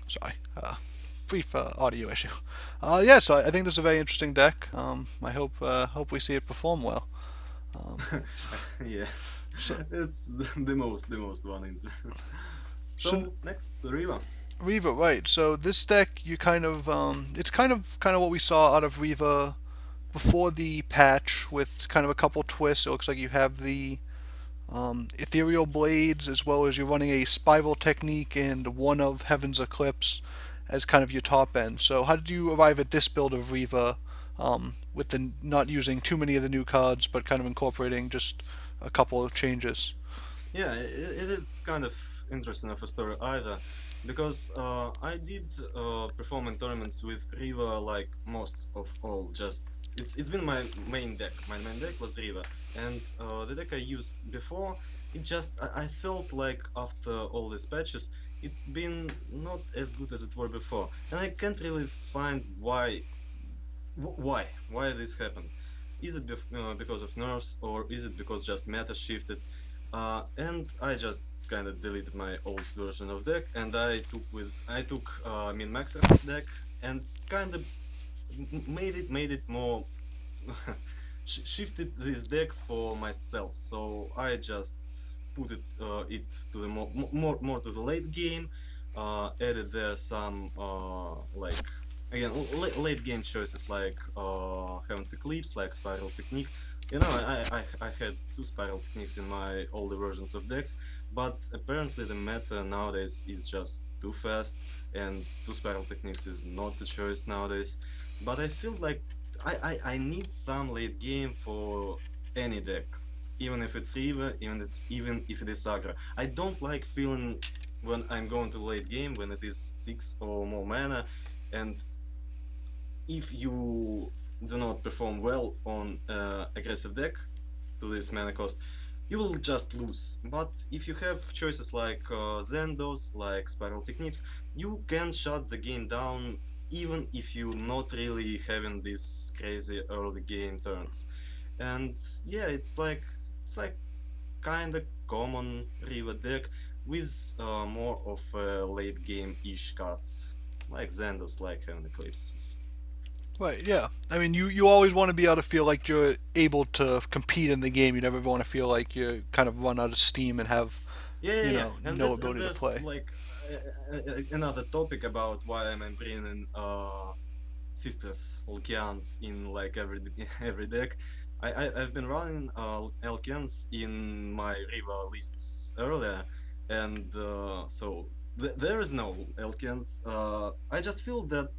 Sorry, brief audio issue. Yeah, so I think this is a very interesting deck. I hope we see it perform well. Um, Yeah, so it's the most one. so So next, Riva. Reva, right? So this deck, you it's kind of what we saw out of Reva before the patch, with kind of a couple twists. It looks like you have the ethereal blades, as well as you're running a spiral technique and one of Heaven's Eclipse as kind of your top end. So how did you arrive at this build of Reva, with the not using too many of the new cards, but kind of incorporating just a couple of changes? Yeah, it is kind of interesting of a story either, because I did perform in tournaments with Riva like most of all. Just it's been my main deck. My main deck was Riva, and the deck I used before, it just I felt like after all these patches, it been not as good as it were before, and I can't really find why this happened. Is it because of nerfs, or is it because just meta shifted? And I just kind of deleted my old version of deck, and I took min maxer's deck, and kind of made it more shifted this deck for myself. So I just put it to the more to the late game. Added there some like again late game choices like Heaven's Eclipse, like Spiral Technique. I had two Spiral Techniques in my older versions of decks, but apparently the meta nowadays is just too fast, and two Spiral Techniques is not the choice nowadays. But I feel like I need some late game for any deck, even if it's Riva, even if it is Sagra. I don't like feeling when I'm going to late game when it is six or more mana, and if you do not perform well on aggressive deck to this mana cost, you will just lose. But if you have choices like Zendos, like Spiral Techniques, you can shut the game down even if you're not really having these crazy early game turns. And yeah, it's like kind of common Riva deck with more of late game ish cards like Zendos, like Heaven Eclipses. Right, yeah. I mean, you always want to be able to feel like you're able to compete in the game. You never want to feel like you kind of run out of steam and have, Yeah, yeah, yeah. And no and ability to there's play. like another topic about why I'm bringing sisters Elkians in like every every deck. I've been running Elkians in my rival lists earlier, and so there is no Elkians. I just feel that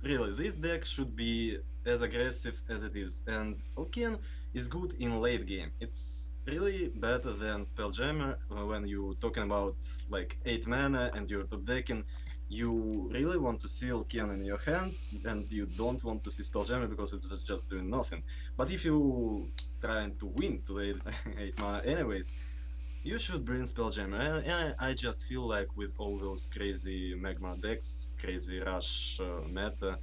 really this deck should be as aggressive as it is, and Elkian is good in late game. It's really better than Spelljammer when you're talking about like 8 mana and you're top decking. You really want to see Elkian in your hand, and you don't want to see Spelljammer because it's just doing nothing. But if you trying to win to 8 mana anyways, you should bring Spelljammer. And I just feel like with all those crazy Magma decks, crazy Rush meta,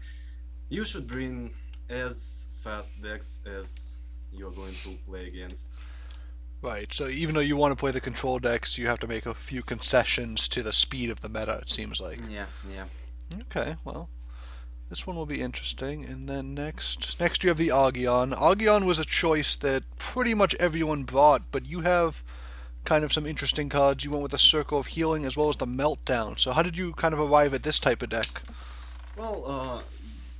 you should bring as fast decks as you're going to play against. Right. So even though you want to play the control decks, you have to make a few concessions to the speed of the meta. It seems like. Yeah, yeah. Okay. Well, this one will be interesting. And then next you have the Argeon. Argeon was a choice that pretty much everyone brought, but you have kind of some interesting cards. You went with the Circle of Healing as well as the Meltdown. So how did you kind of arrive at this type of deck? Well,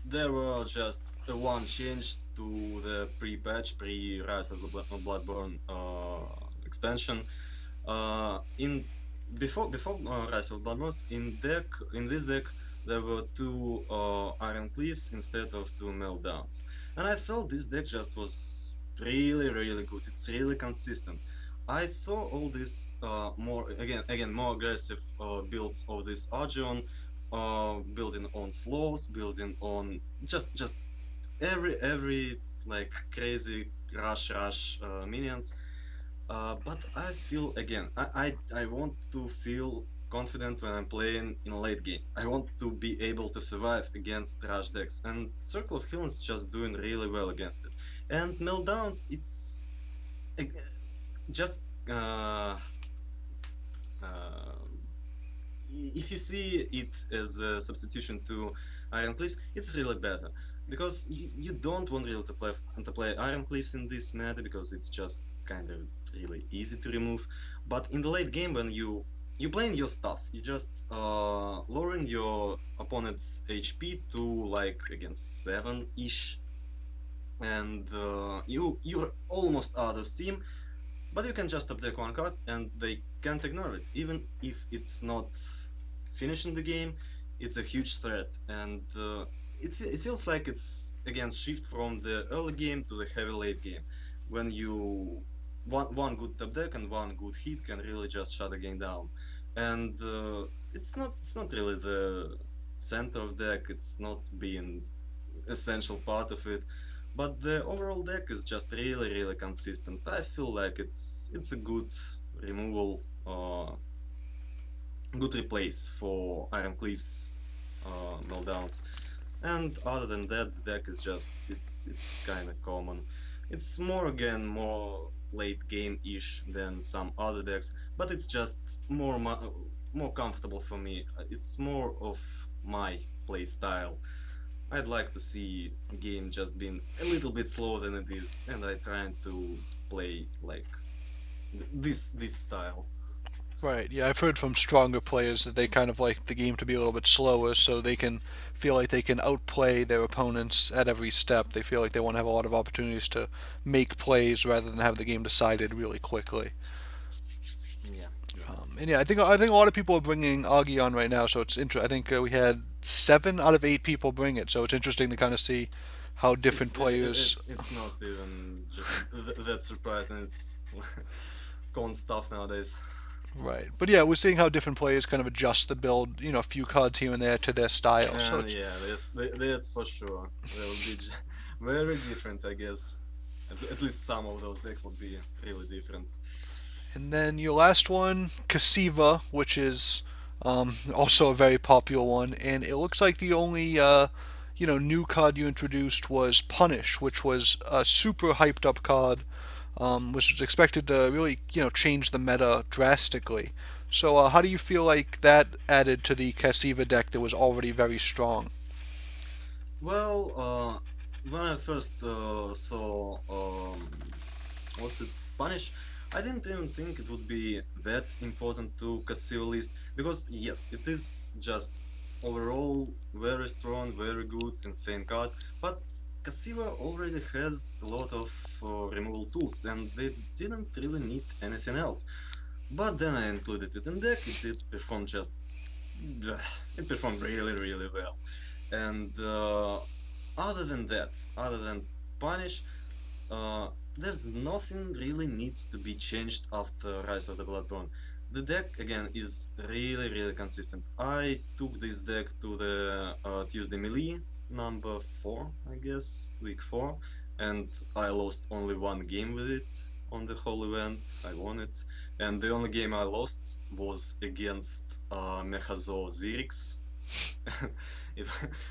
there were just one change to the pre-Rise of the Bloodborne expansion. In before Rise of Bloodborne, in this deck there were two Iron Cliffs instead of two Meltdowns, and I felt this deck just was really good. It's really consistent. I saw all these more again more aggressive builds of this Argeon, building on slows, building on just every like crazy rush minions. But I feel again, I want to feel confident when I'm playing in a late game. I want to be able to survive against rush decks, and Circle of Healing is just doing really well against it. And Meltdowns, it's uh, just uh, uh, if you see it as a substitution to Iron Cliffs, it's really better because you don't want really to play Iron Cliffs in this meta because it's just kind of really easy to remove. But in the late game, when you playing your stuff, you just lowering your opponent's HP to like against 7-ish, and you're almost out of steam, but you can just update one card and they can't ignore it. Even if it's not finishing the game, it's a huge threat. And it feels like it's again shift from the early game to the heavy late game. When you one good top deck and one good hit can really just shut the game down. And it's not really the center of deck, it's not being essential part of it, but the overall deck is just really really consistent. I feel like it's a good removal, good replace for Iron Cliff's meltdowns. And other than that, the deck is just it's kind of common. It's more again more late game ish than some other decks, but it's just more comfortable for me. It's more of my play style. I'd like to see game just being a little bit slower than it is, and I trying to play like this style. Right. Yeah, I've heard from stronger players that they kind of like the game to be a little bit slower so they can feel like they can outplay their opponents at every step. They feel like they want to have a lot of opportunities to make plays rather than have the game decided really quickly. Yeah, yeah. And yeah, I think a lot of people are bringing Augie on right now, so it's I think we had 7 out of 8 people bring it, so it's interesting to kind of see how It's different it's it, players. it's not even that surprising. It's common stuff nowadays. Right, but yeah, we're seeing how different players kind of adjust the build, a few cards here and there to their style. So And it's yeah, that's for sure. They will be very different, I guess. At least some of those decks would be really different. And then your last one, Kasiva, which is also a very popular one, and it looks like the only new card you introduced was Punish, which was a super hyped up card, which was expected to really change the meta drastically. So how do you feel like that added to the Kasiva deck that was already very strong? Well, when I first saw what's it, Spanish, I didn't even think it would be that important to Casio list because yes, it is just overall very strong, very good, insane card. But Casiva already has a lot of removal tools, and they didn't really need anything else. But then I included it in deck. It did perform just it performed really really well. And other than that, other than punish, there's nothing really needs to be changed after Rise of the Bloodborne. The deck again is really really consistent. I took this deck to the Tuesday melee number 4, I guess, week 4, and I lost only one game with it on the whole event. I won it, and the only game I lost was against Mechazo Zirix. it,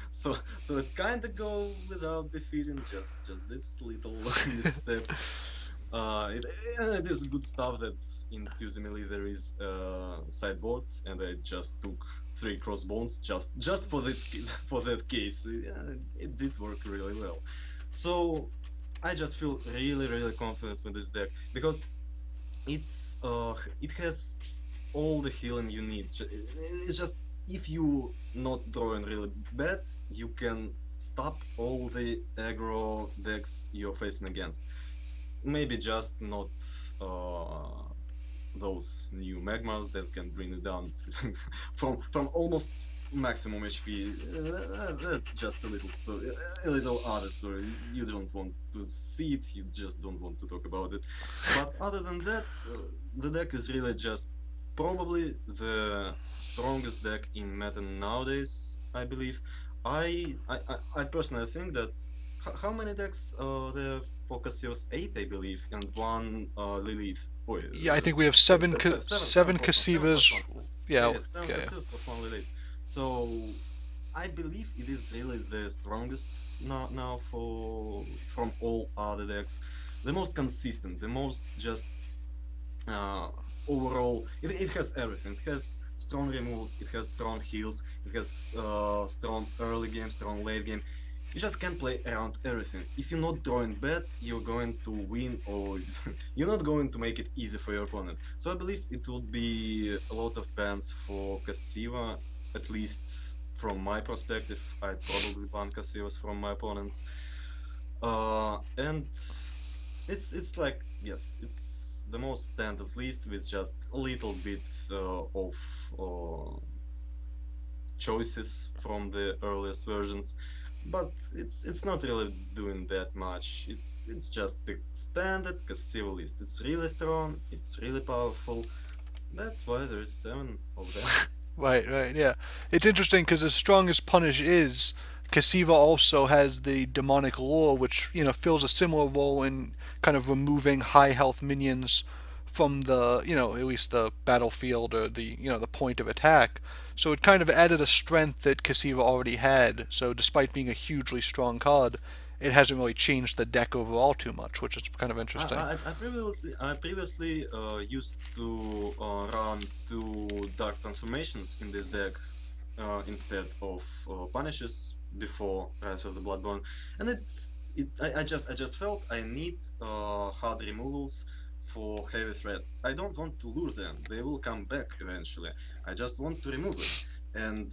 so it kind of go without defeating, just this little misstep. It is good stuff that in Tuesday Melee there is sideboard, and I just took 3 crossbones just for that for that case. It did work really well. So I just feel really really confident with this deck because it has all the healing you need. It's just if you not drawing really bad, you can stop all the aggro decks you're facing against. Maybe just not uh, those new magmas that can bring you down from almost maximum HP. That's just a little story, a little other story. You don't want to see it. You just don't want to talk about it. But other than that, the deck is really just probably the strongest deck in meta nowadays. I believe. I personally think that how many decks there for Cassius? 8, I believe, and one Lilith. Oh, Yeah, I think we have seven seven seven plus one, 7 plus 1. Casivas. Yeah, Yeah, seven yeah, yeah. Cassius plus one Lilith. So I believe it is really the strongest now for from all other decks, the most consistent, the most just uh, overall, it has everything. It has strong removals, it has strong heals, it has strong early game, strong late game. You just can play around everything. If you're not drawing bad, you're going to win, or you're not going to make it easy for your opponent. So I believe it would be a lot of bans for Cassiva, at least from my perspective. I'd probably ban Cassivas from my opponents. And it's like, yes, it's the most standard list with just a little bit of uh, choices from the earliest versions, but it's not really doing that much. It's just the standard Cassiva list. It's really strong, it's really powerful. That's why there's seven of them. Right, right, yeah. It's interesting because as strong as Punish is, Cassiva also has the demonic lore, which fills a similar role in kind of removing high health minions from the at least the battlefield or the point of attack. So it kind of added a strength that Cassiva already had. So despite being a hugely strong card, it hasn't really changed the deck overall too much, which is kind of interesting. I previously used to run two dark transformations in this deck instead of punishes before Rise of the Bloodborne, and I just felt I need hard removals for heavy threats. I don't want to lure them; they will come back eventually. I just want to remove them, and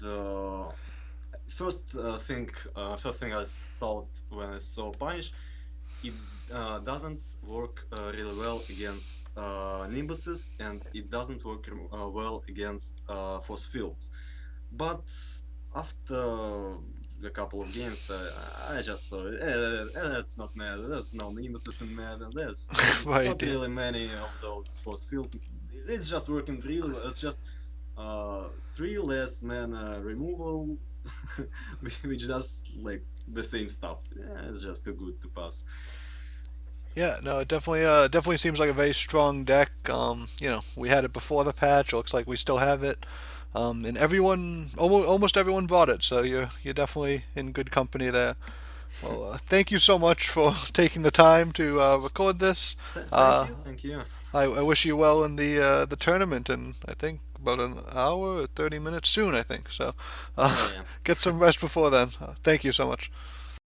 first thing I thought when I saw punish, it doesn't work really well against nimbuses, and it doesn't work well against force fields. But after a couple of games, I just saw it. That's not mad. There's no nimbuses in mad, and there's Right. not really many of those force field. It's just working really well. It's just three less mana removal, which does like the same stuff. Yeah, it's just too good to pass. Yeah, no, it definitely seems like a very strong deck. We had it before the patch. It looks like we still have it. And everyone, almost everyone bought it. So you're definitely in good company there. Well, thank you so much for taking the time to record this. Thank Uh, you, thank you. I wish you well in the tournament, and I think about an hour or 30 minutes soon. I think so. Yeah, yeah. Get some rest before then. Thank you so much.